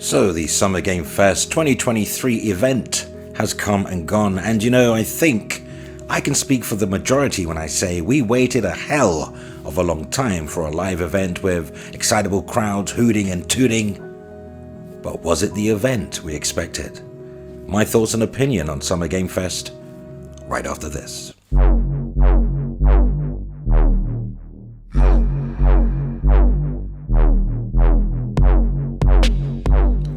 So the Summer Game Fest 2023 event has come and gone, and I think I can speak for the majority when I say we waited a hell of a long time for a live event with excitable crowds hooting and tooting. But was it the event we expected? My thoughts and opinion on Summer Game Fest right after this.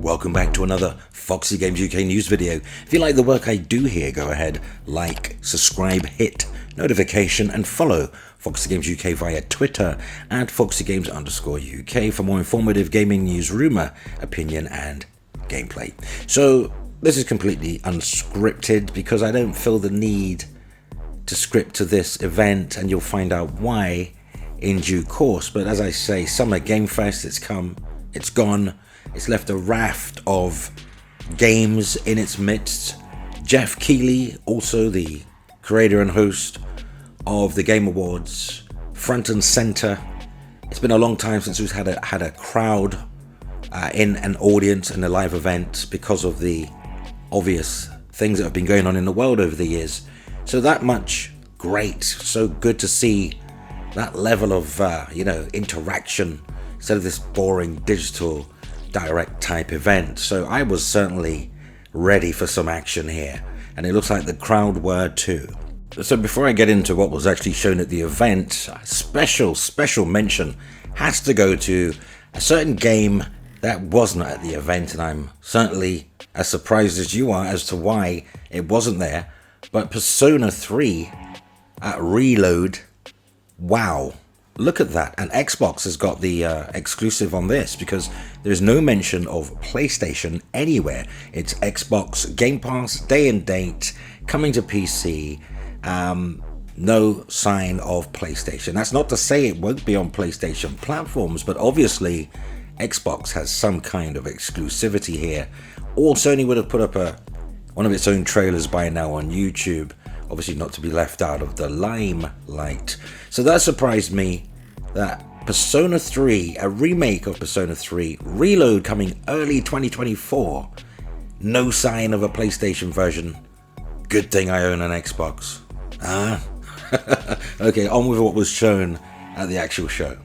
Welcome back to another Foxy Games UK news video. If you like the work I do here, go ahead, like, subscribe, hit notification and follow Foxy Games UK via Twitter at FoxyGames_UK for more informative gaming news, rumour, opinion and gameplay. So this is completely unscripted because I don't feel the need to script to this event, and you'll find out why in due course. But as I say, Summer Game Fest, it's come, it's gone. It's left a raft of games in its midst. Jeff Keighley, also the creator and host of the Game Awards, front and center. It's been a long time since we've had a crowd in an audience in a live event because of the obvious things that have been going on in the world over the years. So that much great. So good to see that level of interaction instead of this boring digital direct type event. So I was certainly ready for some action here, and it looks like the crowd were too. So before I get into what was actually shown at the event, a special mention has to go to a certain game that wasn't at the event, and I'm certainly as surprised as you are as to why it wasn't there. But Persona 3 Reload, wow. Look at that, and Xbox has got the exclusive on this because there's no mention of PlayStation anywhere. It's Xbox Game Pass, day and date, coming to PC, no sign of PlayStation. That's not to say it won't be on PlayStation platforms, but obviously Xbox has some kind of exclusivity here. Or Sony would have put up one of its own trailers by now on YouTube, obviously not to be left out of the limelight. So that surprised me, that Persona 3, a remake of Persona 3 Reload coming early 2024, no sign of a PlayStation version. Good thing I own an Xbox. Okay, on with what was shown at the actual show.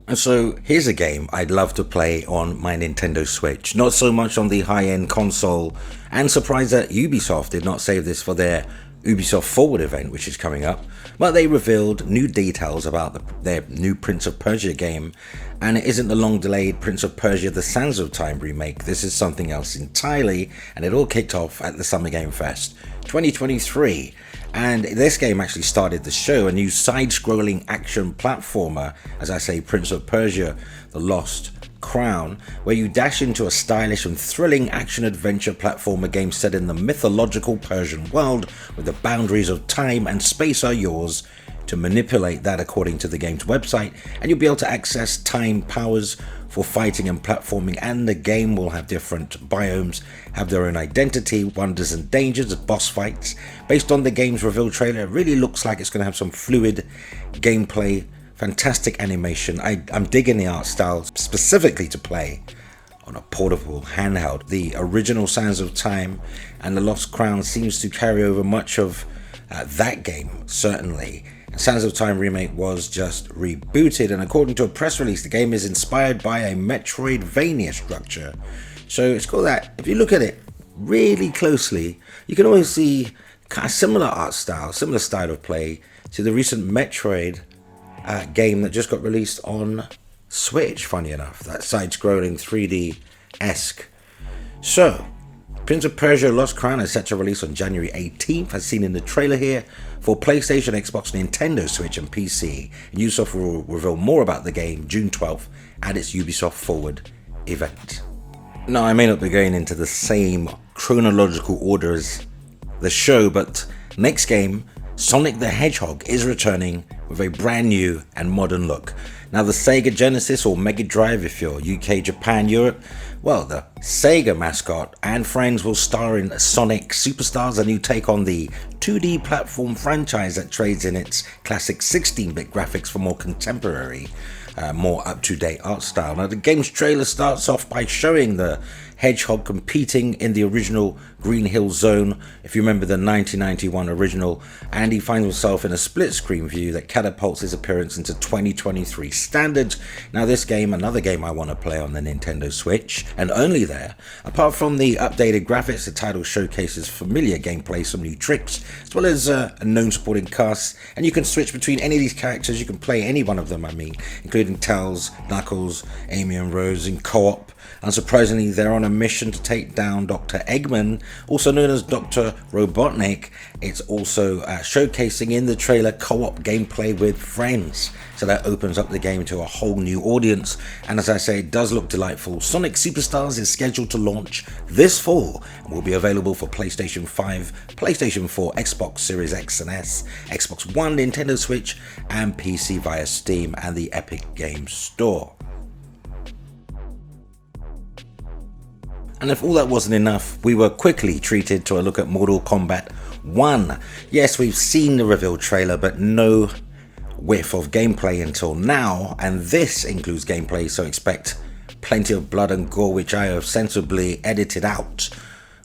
And so here's a game I'd love to play on my Nintendo Switch, not so much on the high-end console, and surprised that Ubisoft did not save this for their Ubisoft Forward event, which is coming up. But they revealed new details about their new Prince of Persia game, and it isn't the long-delayed Prince of Persia The Sands of Time remake. This is something else entirely, and it all kicked off at the Summer Game Fest 2023. And this game actually started the show, a new side-scrolling action platformer, as I say, Prince of Persia, The Lost Crown, where you dash into a stylish and thrilling action-adventure platformer game set in the mythological Persian world, with the boundaries of time and space are yours to manipulate that according to the game's website, and you'll be able to access time powers for fighting and platforming, and the game will have different biomes, have their own identity, wonders and dangers, boss fights. Based on the game's reveal trailer, it really looks like it's going to have some fluid gameplay, fantastic animation. I'm digging the art style, specifically to play on a portable handheld. The original Sands of Time and The Lost Crown seems to carry over much of that game, certainly. Sands of Time remake was just rebooted, and according to a press release, the game is inspired by a Metroidvania structure. So it's got that, if you look at it really closely, you can always see kind of similar art style, similar style of play to the recent Metroid game that just got released on Switch, funny enough, that side-scrolling 3D-esque. So Prince of Persia Lost Crown is set to release on January 18th, as seen in the trailer here, for PlayStation, Xbox, Nintendo Switch and PC. And Ubisoft will reveal more about the game June 12th at its Ubisoft Forward event. Now, I may not be going into the same chronological order as the show, but next game, Sonic the Hedgehog, is returning with a brand new and modern look. Now, the Sega Genesis or Mega Drive, if you're UK, Japan, Europe, well, the Sega mascot and friends will star in Sonic Superstars, a new take on the 2D platform franchise that trades in its classic 16-bit graphics for more contemporary more up-to-date art style. Now, the game's trailer starts off by showing the hedgehog competing in the original Green Hill Zone, if you remember the 1991 original, and he finds himself in a split-screen view that catapults his appearance into 2023 standards. Now, this game, another game I want to play on the Nintendo Switch, and only there. Apart from the updated graphics, the title showcases familiar gameplay, some new tricks, as well as a known supporting cast, and you can switch between any of these characters. You can play any one of them, including Tails, Knuckles, Amy and Rose in co-op. Unsurprisingly, they're on a mission to take down Dr. Eggman, also known as Dr. Robotnik. It's also showcasing in the trailer co-op gameplay with friends. So that opens up the game to a whole new audience. And as I say, it does look delightful. Sonic Superstars is scheduled to launch this fall and will be available for PlayStation 5, PlayStation 4, Xbox Series X and S, Xbox One, Nintendo Switch, and PC via Steam and the Epic Games Store. And if all that wasn't enough, we were quickly treated to a look at Mortal Kombat 1. Yes, we've seen the reveal trailer, but no whiff of gameplay until now, and this includes gameplay, so expect plenty of blood and gore, which I have sensibly edited out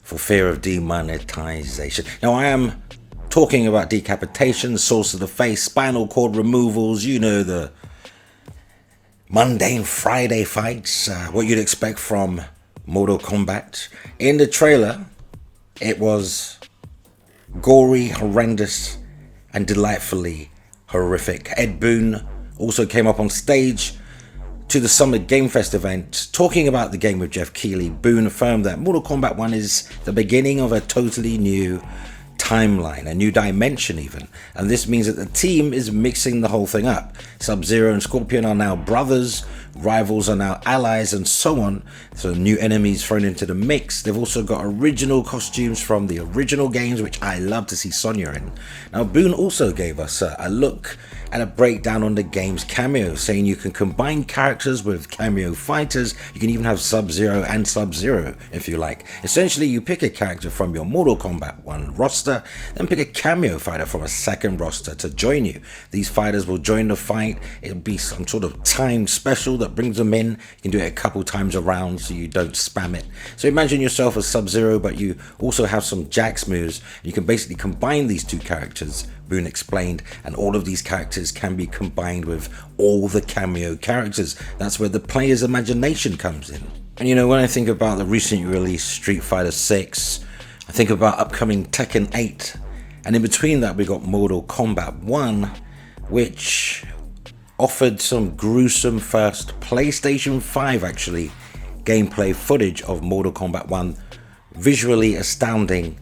for fear of demonetization. Now, I am talking about decapitation, source of the face, spinal cord removals, you know, the mundane Friday fights, what you'd expect from Mortal Kombat. In the trailer, it was gory, horrendous, and delightfully horrific. Ed Boon also came up on stage to the Summer Game Fest event talking about the game with Jeff Keighley. Boon affirmed that Mortal Kombat 1 is the beginning of a totally new timeline, a new dimension even, and this means that the team is mixing the whole thing up. Sub-Zero and Scorpion are now brothers, rivals are now allies, and so on. So new enemies thrown into the mix. They've also got original costumes from the original games, which I love to see Sonya in. Now, Boon also gave us a look and a breakdown on the game's cameos, saying you can combine characters with cameo fighters. You can even have Sub-Zero and Sub-Zero if you like. Essentially, you pick a character from your Mortal Kombat 1 roster, then pick a cameo fighter from a second roster to join you. These fighters will join the fight. It'll be some sort of timed special that brings them in. You can do it a couple times around so you don't spam it. So imagine yourself as Sub-Zero, but you also have some Jax moves. You can basically combine these two characters, Boon explained, and all of these characters can be combined with all the cameo characters. That's where the player's imagination comes in. And you know, when I think about the recently released Street Fighter 6, I think about upcoming Tekken 8, and in between that we got Mortal Kombat 1, which offered some gruesome first PlayStation 5 actually gameplay footage of Mortal Kombat 1, visually astounding,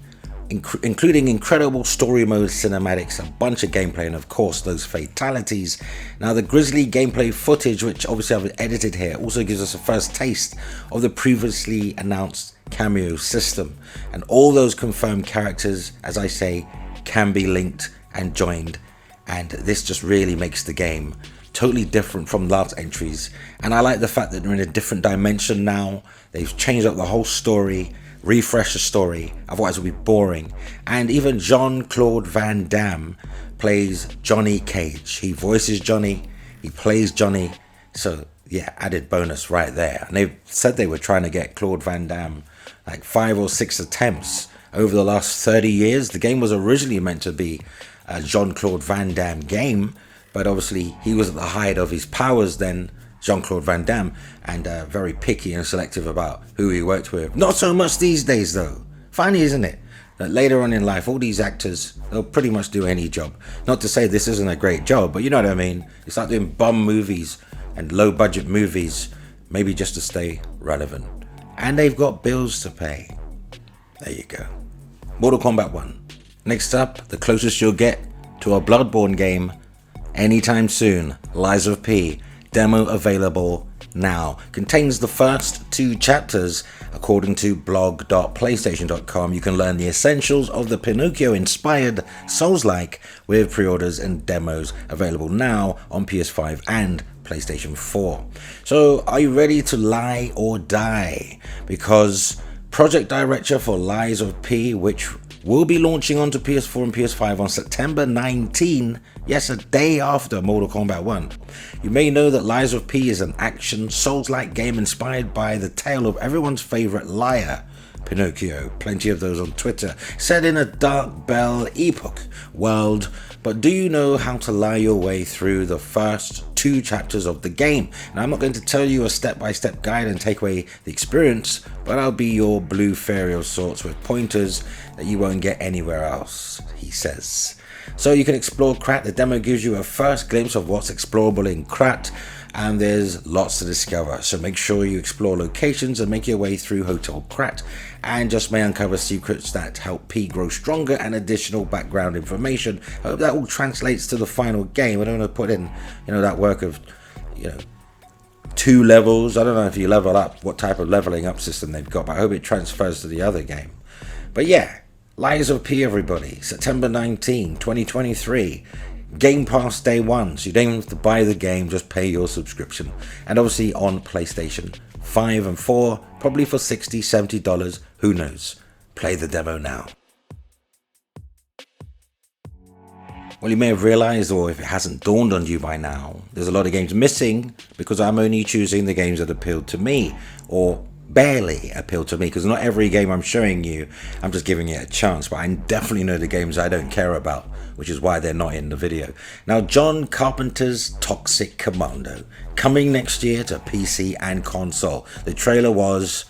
including incredible story mode cinematics, a bunch of gameplay, and of course those fatalities. Now, the grisly gameplay footage, which obviously I've edited here, also gives us a first taste of the previously announced cameo system, and all those confirmed characters, as I say, can be linked and joined, and this just really makes the game totally different from last entries. And I like the fact that they're in a different dimension now. They've changed up the whole story, refresh the story, otherwise it would be boring. And even Jean-Claude Van Damme plays Johnny Cage. He voices Johnny, he plays Johnny, so yeah, added bonus right there. And they said they were trying to get Claude Van Damme like 5 or 6 attempts over the last 30 years. The game was originally meant to be a Jean-Claude Van Damme game, but obviously he was at the height of his powers then, Jean-Claude Van Damme, and very picky and selective about who he worked with. Not so much these days though. Funny, isn't it? That later on in life, all these actors, they'll pretty much do any job. Not to say this isn't a great job, but you know what I mean. It's like doing bum movies and low budget movies, maybe just to stay relevant. And they've got bills to pay. There you go. Mortal Kombat 1. Next up, the closest you'll get to a Bloodborne game anytime soon, Lies of P. Demo available now. Contains the first 2 chapters. According to blog.playstation.com, you can learn the essentials of the Pinocchio-inspired Souls-like with pre-orders and demos available now on PS5 and PlayStation 4. So, are you ready to lie or die? Because project director for Lies of P, which will be launching onto PS4 and PS5 on September 19, yes, a day after Mortal Kombat 1. You may know that Lies of P is an action, Souls-like game inspired by the tale of everyone's favourite liar, Pinocchio. Plenty of those on Twitter. Set in a dark Belle Epoch world, but do you know how to lie your way through the first 2 chapters of the game? And I'm not going to tell you a step-by-step guide and take away the experience, but I'll be your blue fairy of sorts with pointers that you won't get anywhere else, he says. So you can explore Krat. The demo gives you a first glimpse of what's explorable in Krat, and there's lots to discover. So make sure you explore locations and make your way through Hotel Krat, and just may uncover secrets that help P grow stronger and additional background information. I hope that all translates to the final game. I don't want to put in, that work of, 2 levels. I don't know if you level up, what type of leveling up system they've got, but I hope it transfers to the other game. But yeah, Lies of P, everybody, September 19, 2023. Game Pass day 1, so you don't even have to buy the game, just pay your subscription. And obviously on PlayStation 5 and 4, probably for $60, $70, who knows. Play the demo now. Well, you may have realized, or if it hasn't dawned on you by now, there's a lot of games missing because I'm only choosing the games that appealed to me, or barely appeal to me, because not every game I'm showing you, I'm just giving it a chance, but I definitely know the games I don't care about, which is why they're not in the video. Now, John Carpenter's Toxic Commando, coming next year to PC and console. The trailer was,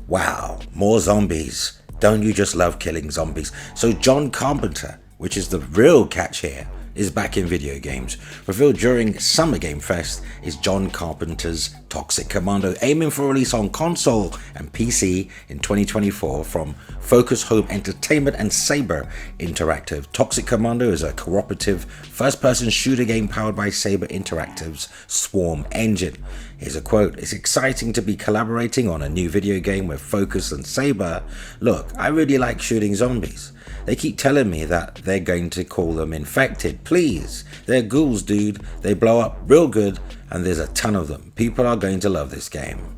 wow, more zombies. Don't you just love killing zombies? So John Carpenter, which is the real catch here, is back in video games. Revealed during Summer Game Fest is John Carpenter's Toxic Commando, aiming for release on console and PC in 2024 from Focus Home Entertainment and Saber Interactive. Toxic Commando is a cooperative first-person shooter game powered by Saber Interactive's Swarm engine. Here's a quote: "It's exciting to be collaborating on a new video game with Focus and Saber. Look, I really like shooting zombies. They keep telling me that they're going to call them infected. Please, they're ghouls, dude. They blow up real good, and there's a ton of them. People are going to love this game."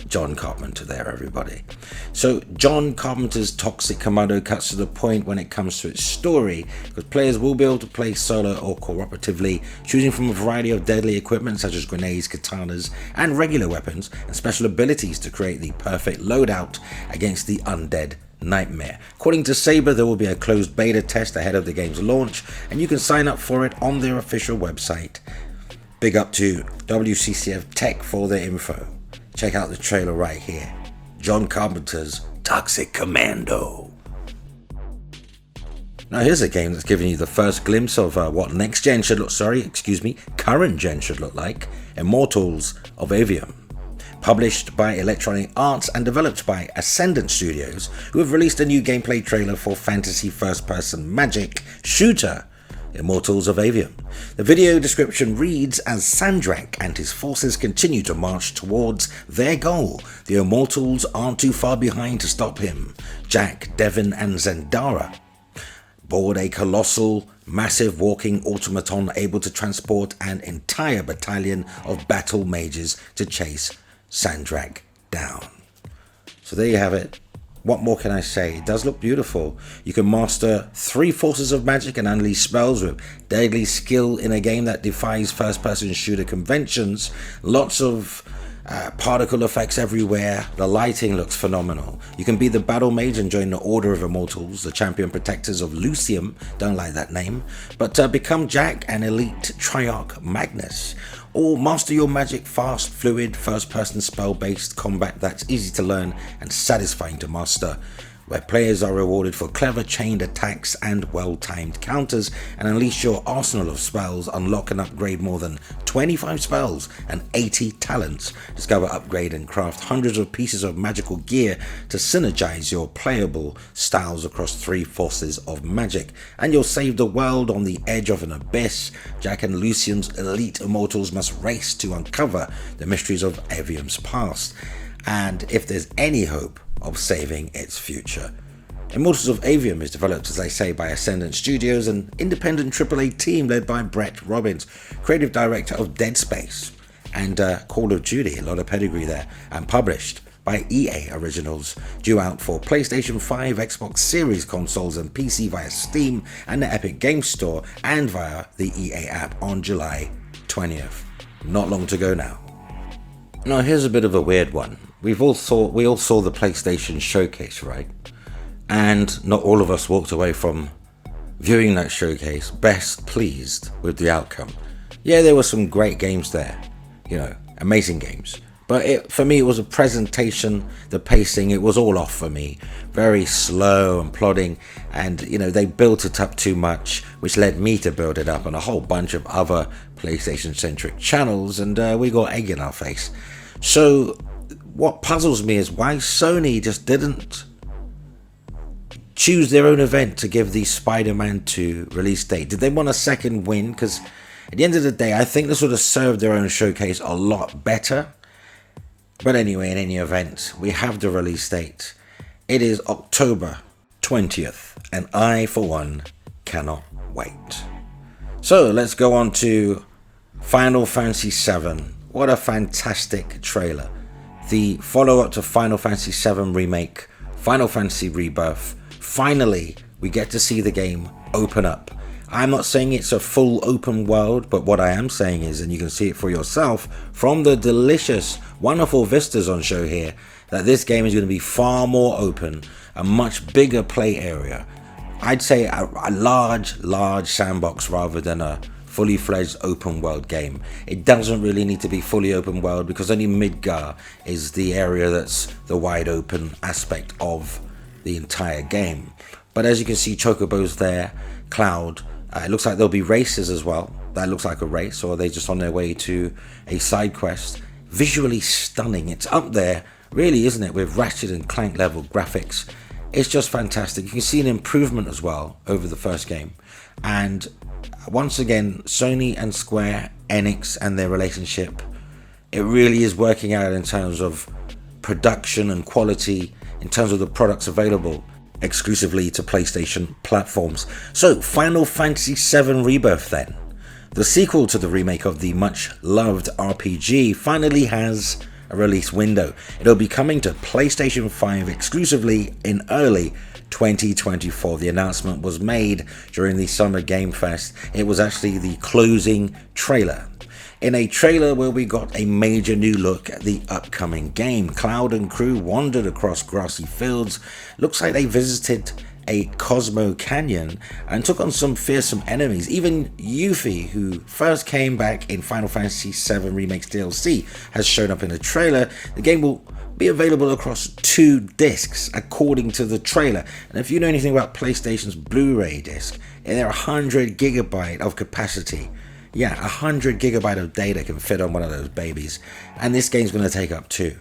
John Carpenter there, everybody. So John Carpenter's Toxic Commando cuts to the point when it comes to its story, because players will be able to play solo or cooperatively, choosing from a variety of deadly equipment such as grenades, katanas, and regular weapons, and special abilities to create the perfect loadout against the undead nightmare. According to Saber, there will be a closed beta test ahead of the game's launch, and you can sign up for it on their official website. Big up to WCCF Tech for their info. Check out the trailer right here. John Carpenter's Toxic Commando. Now here's a game that's giving you the first glimpse of what current gen should look like. Immortals of Avian. Published by Electronic Arts and developed by Ascendant Studios, who have released a new gameplay trailer for fantasy first-person magic shooter, Immortals of Avian. The video description reads, as Sandrak and his forces continue to march towards their goal, the Immortals aren't too far behind to stop him. Jack, Devin, and Zendara board a colossal, massive walking automaton able to transport an entire battalion of battle mages to chase Sandrak down. So there you have it. What more can I say? It does look beautiful. You can master 3 forces of magic and unleash spells with deadly skill in a game that defies first-person shooter conventions. Lots of particle effects everywhere. The lighting looks phenomenal. You can be the battle mage and join the Order of Immortals, the champion protectors of Lucium, don't like that name, but become Jack, an elite Triarch Magnus. Or master your magic fast, fluid, first-person spell-based combat that's easy to learn and satisfying to master, where players are rewarded for clever chained attacks and well-timed counters, and unleash your arsenal of spells, unlock and upgrade more than 25 spells and 80 talents. Discover, upgrade and craft hundreds of pieces of magical gear to synergize your playable styles across 3 forces of magic, and you'll save the world on the edge of an abyss. Jack and Lucium's elite immortals must race to uncover the mysteries of Avium's past, and if there's any hope of saving its future. Immortals of Avian is developed, as I say, by Ascendant Studios, an independent AAA team led by Brett Robbins, creative director of Dead Space and Call of Duty, a lot of pedigree there, and published by EA originals, due out for PlayStation 5, Xbox Series consoles and PC via Steam and the Epic Games Store and via the EA app on July 20th. Not long to go now. Now here's a bit of a weird one. We all saw the PlayStation showcase, right? And not all of us walked away from viewing that showcase best pleased with the outcome. Yeah, there were some great games there, amazing games. But for me, it was a presentation, the pacing, it was all off for me. Very slow and plodding, and they built it up too much, which led me to build it up on a whole bunch of other PlayStation-centric channels, and we got egg in our face. So what puzzles me is why Sony just didn't choose their own event to give the Spider-Man 2 release date. Did they want a second win? Because at the end of the day, I think this would have served their own showcase a lot better. But anyway, in any event, we have the release date. It is October 20th, and I, for one, cannot wait. So let's go on to Final Fantasy VII. What a fantastic trailer. The follow-up to Final Fantasy VII Remake, Final Fantasy Rebirth. Finally, we get to see the game open up. I'm not saying it's a full open world, but what I am saying is, and you can see it for yourself from the delicious, wonderful vistas on show here, that this game is going to be far more open, a much bigger play area. I'd say a large sandbox rather than a fully fledged open world game. It doesn't really need to be fully open world because only Midgar is the area that's the wide open aspect of the entire game. But as you can see, Chocobo's there, Cloud. It looks like there'll be races as well. That looks like a race, or are they just on their way to a side quest? Visually stunning. It's up there, really, isn't it, with Ratchet and Clank level graphics. It's just fantastic. You can see an improvement as well over the first game. And once again, Sony and Square Enix and their relationship, it really is working out in terms of production and quality, in terms of the products available exclusively to PlayStation platforms. So, Final Fantasy VII Rebirth then. The sequel to the remake of the much loved RPG finally has a release window. It'll be coming to PlayStation 5 exclusively in early 2024. The announcement was made during the Summer Game Fest. It was actually the closing trailer. In a trailer where we got a major new look at the upcoming game, Cloud and crew wandered across grassy fields. Looks like they visited a Cosmo Canyon and took on some fearsome enemies. Even Yuffie, who first came back in Final Fantasy VII Remake's DLC, has shown up in the trailer. The game will be available across 2 discs according to the trailer. And if you know anything about PlayStation's Blu-ray disc, they're 100 gigabyte of capacity. Yeah, 100 gigabyte of data can fit on one of those babies, and this game's going to take up 2.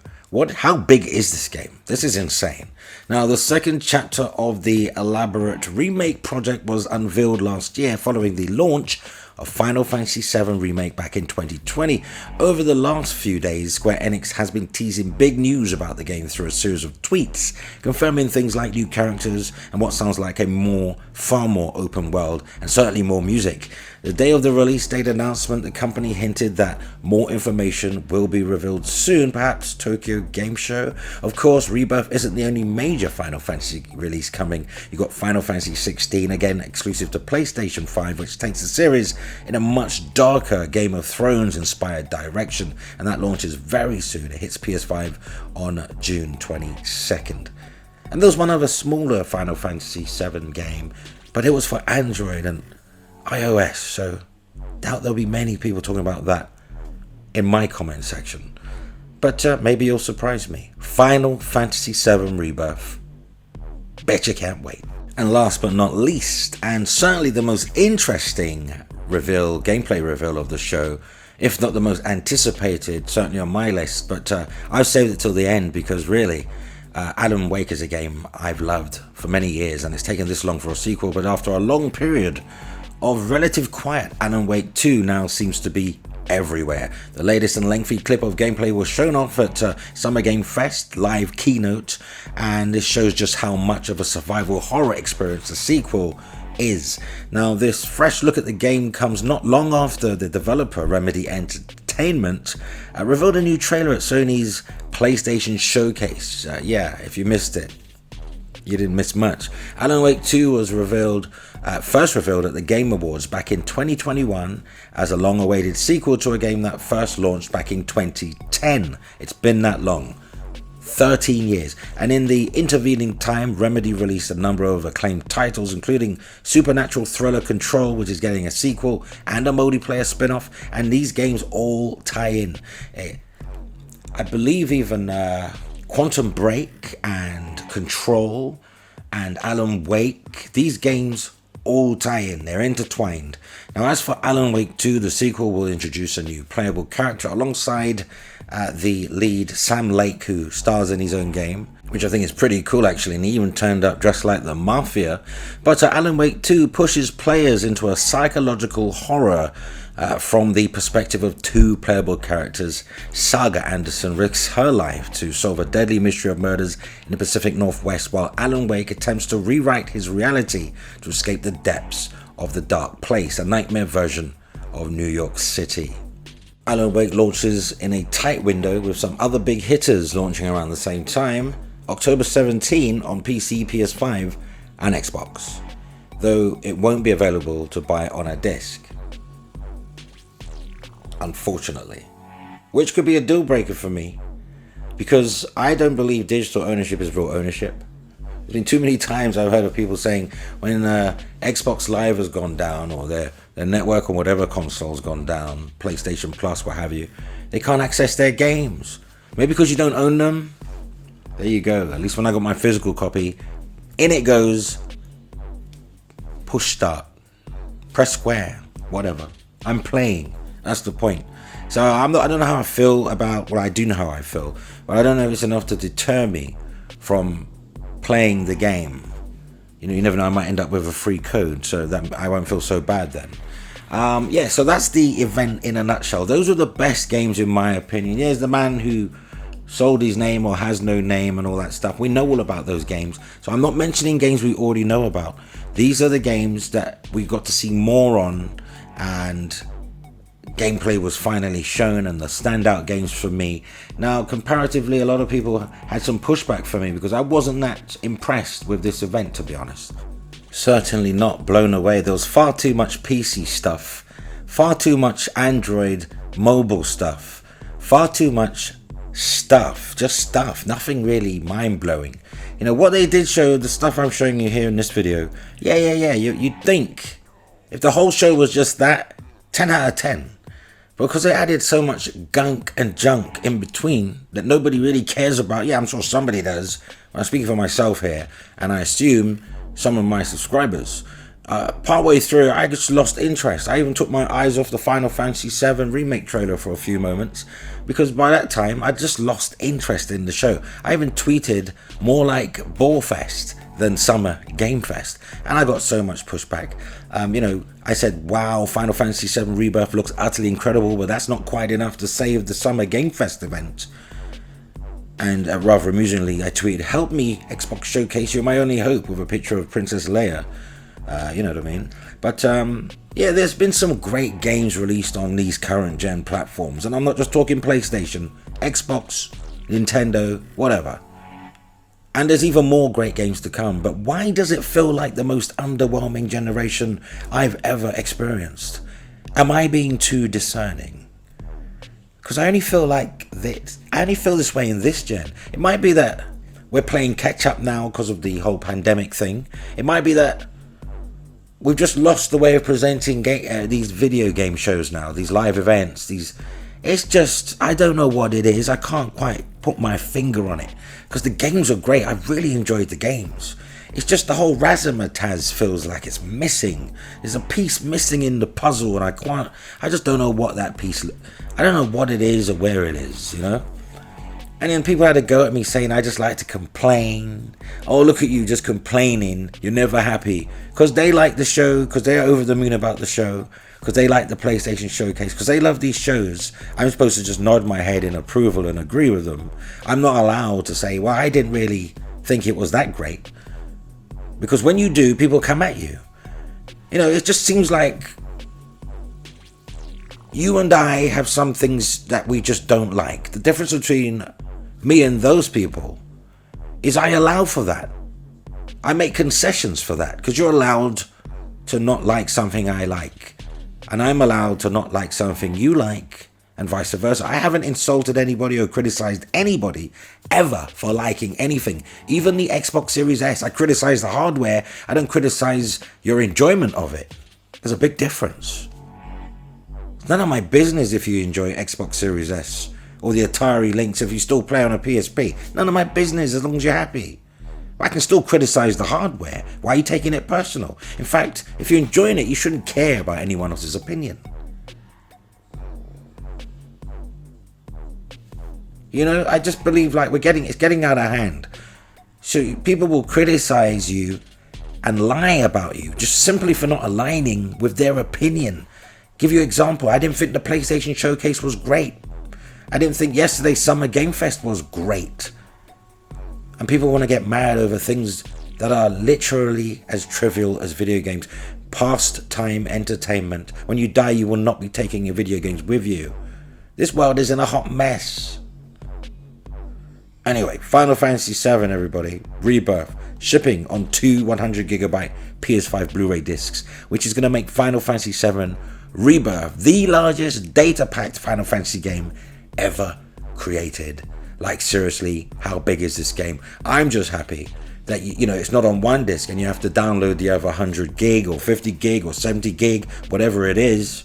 How big is this game? This is insane. Now, the second chapter of the elaborate remake project was unveiled last year following the launch of Final Fantasy VII Remake back in 2020. Over the last few days, Square Enix has been teasing big news about the game through a series of tweets, confirming things like new characters and what sounds like a far more open world, and certainly more music. The day of the release date announcement, the company hinted that more information will be revealed soon, perhaps Tokyo Game Show. Of course, Rebirth isn't the only major Final Fantasy release coming. You've got Final Fantasy XVI, again exclusive to PlayStation 5, which takes the series in a much darker Game of Thrones inspired direction, and that launches very soon. It hits PS5 on June 22nd. And there's one other smaller Final Fantasy VII game, but it was for Android and iOS, so doubt there'll be many people talking about that in my comment section. But maybe you'll surprise me. Final Fantasy VII Rebirth. Bet you can't wait. And last but not least, and certainly the most interesting gameplay reveal of the show, if not the most anticipated, certainly on my list, but I've saved it till the end because really, Alan Wake is a game I've loved for many years, and it's taken this long for a sequel, but after a long period of relative quiet, Alan Wake 2 now seems to be everywhere. The latest and lengthy clip of gameplay was shown off at Summer Game Fest live keynote, and this shows just how much of a survival horror experience the sequel is. Now, this fresh look at the game comes not long after the developer Remedy Entertainment revealed a new trailer at Sony's PlayStation Showcase. Yeah, if you missed it, you didn't miss much. Alan Wake 2 was first revealed at the Game Awards back in 2021 as a long-awaited sequel to a game that first launched back in 2010. It's been that long. 13 years. And in the intervening time, Remedy released a number of acclaimed titles, including supernatural thriller Control, which is getting a sequel, and a multiplayer spin-off, and these games all tie in. I believe even Quantum Break and Control and Alan Wake, these games all tie in, they're intertwined. Now, as for Alan Wake 2, the sequel will introduce a new playable character alongside the lead Sam Lake, who stars in his own game, which I think is pretty cool actually, and he even turned up dressed like the Mafia. But Alan Wake 2 pushes players into a psychological horror from the perspective of two playable characters. Saga Anderson risks her life to solve a deadly mystery of murders in the Pacific Northwest, while Alan Wake attempts to rewrite his reality to escape the depths of the dark place, a nightmare version of New York City. Alan Wake launches in a tight window with some other big hitters launching around the same time, October 17 on PC, PS5 and Xbox, though it won't be available to buy on a disc, unfortunately, which could be a deal breaker for me, because I don't believe digital ownership is real ownership. There's been too many times I've heard of people saying when Xbox Live has gone down, or their network on whatever console's gone down, PlayStation Plus, what have you, they can't access their games. Maybe because you don't own them? There you go. At least when I got my physical copy, in it goes, push start, press square, whatever. I'm playing. That's the point. So I don't know how I feel about, well, I do know how I feel, but I don't know if it's enough to deter me from playing the game. You know, you never know, I might end up with a free code, so that I won't feel so bad then. Yeah, so that's the event in a nutshell. Those are the best games in my opinion. There's the man who sold his name or has no name and all that stuff. We know all about those games. So I'm not mentioning games we already know about. These are the games that we got to see more on, and gameplay was finally shown, and the standout games for me. Now, comparatively, a lot of people had some pushback for me because I wasn't that impressed with this event, to be honest. Certainly not blown away. There was far too much PC stuff, far too much Android mobile stuff, far too much stuff, just stuff, nothing really mind-blowing. You know, what they did show, the stuff I'm showing you here in this video, yeah, you'd think if the whole show was just that, 10 out of 10. Because they added so much gunk and junk in between that nobody really cares about. Yeah, I'm sure somebody does. I'm speaking for myself here, and I assume some of my subscribers. Partway through, I just lost interest. I even took my eyes off the Final Fantasy VII remake trailer for a few moments, because by that time, I just lost interest in the show. I even tweeted more like Ballfest than Summer Game Fest, and I got so much pushback. You know, I said, wow, Final Fantasy VII Rebirth looks utterly incredible, but that's not quite enough to save the Summer Game Fest event. And rather amusingly, I tweeted, help me, Xbox Showcase, you're my only hope, with a picture of Princess Leia. You know what I mean? But yeah, there's been some great games released on these current gen platforms, and I'm not just talking PlayStation, Xbox, Nintendo, whatever. And there's even more great games to come, but why does it feel like the most underwhelming generation I've ever experienced? Am I being too discerning? Because I only feel like this. I only feel this way in this gen. It might be that we're playing catch up now because of the whole pandemic thing. It might be that we've just lost the way of presenting these video game shows now, these live events, it's just, I don't know what it is. I can't quite put my finger on it, because the games are great. I've really enjoyed the games. It's just the whole razzmatazz feels like it's missing. There's a piece missing in the puzzle, and I just don't know what that piece, I don't know what it is or where it is, you know? And then people had to go at me saying I just like to complain. Oh, look at you just complaining. You're never happy. Because they like the show, because they're over the moon about the show, because they like the PlayStation Showcase, because they love these shows. I'm supposed to just nod my head in approval and agree with them. I'm not allowed to say, well, I didn't really think it was that great. Because when you do, people come at you. You know, it just seems like you and I have some things that we just don't like. The difference between me and those people is I allow for that. I make concessions for that, because you're allowed to not like something I like, and I'm allowed to not like something you like, and vice versa. I haven't insulted anybody or criticized anybody ever for liking anything. Even the Xbox Series S, I criticize the hardware. I don't criticize your enjoyment of it. There's a big difference. It's none of my business if you enjoy Xbox Series S or the Atari Lynx if you still play on a PSP. None of my business as long as you're happy. I can still criticize the hardware. Why are you taking it personal? In fact, if you're enjoying it, you shouldn't care about anyone else's opinion. You know, I just believe like it's getting out of hand. So people will criticize you and lie about you just simply for not aligning with their opinion. Give you an example. I didn't think the PlayStation Showcase was great. I didn't think yesterday's Summer Game Fest was great. And people want to get mad over things that are literally as trivial as video games. Pastime entertainment. When you die, you will not be taking your video games with you. This world is in a hot mess. Anyway, Final Fantasy VII, everybody. Rebirth. Shipping on 2 100GB PS5 Blu-ray discs, which is going to make Final Fantasy VII Rebirth the largest data-packed Final Fantasy game ever created. Like, seriously, how big is this game? I'm just happy that, you know, it's not on one disc and you have to download the other 100 gig or 50 gig or 70 gig, whatever it is.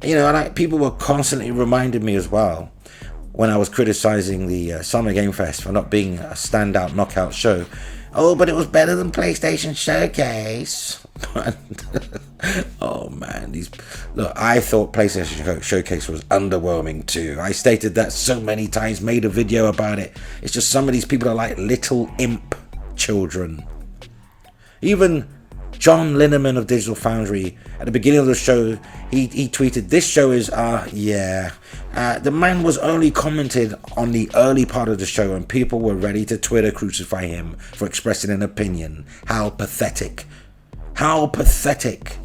You know, and people were constantly reminding me as well when I was criticizing the Summer Game Fest for not being a standout knockout show. Oh, but it was better than PlayStation Showcase. Oh man, look, I thought PlayStation Showcase was underwhelming too. I stated that so many times, made a video about it. It's just some of these people are like little imp children. Even John Lineman of Digital Foundry, at the beginning of the show, he tweeted, "This show is, the man was only commented on the early part of the show and people were ready to Twitter crucify him for expressing an opinion. How pathetic. How pathetic.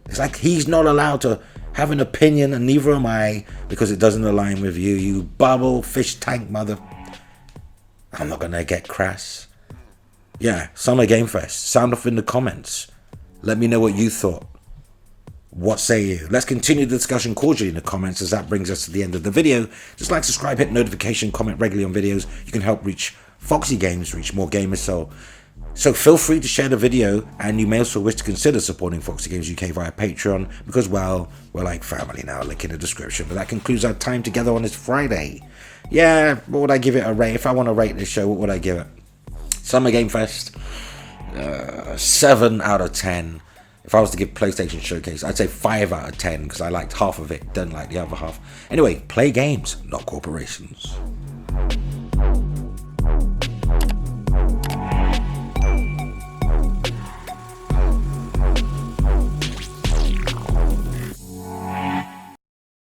It's like he's not allowed to have an opinion and neither am I because it doesn't align with you, you bubble fish tank mother." I'm not going to get crass. Yeah, Summer Game Fest. Sound off in the comments. Let me know what you thought. What say you? Let's continue the discussion cordially in the comments, as that brings us to the end of the video. Just like, subscribe, hit notification, comment regularly on videos. You can help reach Foxy Games, reach more gamers. So feel free to share the video, and you may also wish to consider supporting Foxy Games UK via Patreon, because, well, we're like family now, link in the description. But that concludes our time together on this Friday. Yeah, what would I give it a rate? If I want to rate this show, what would I give it? Summer Game Fest, 7 out of 10. If I was to give PlayStation Showcase, I'd say 5 out of 10, because I liked half of it, didn't like the other half. Anyway, play games, not corporations.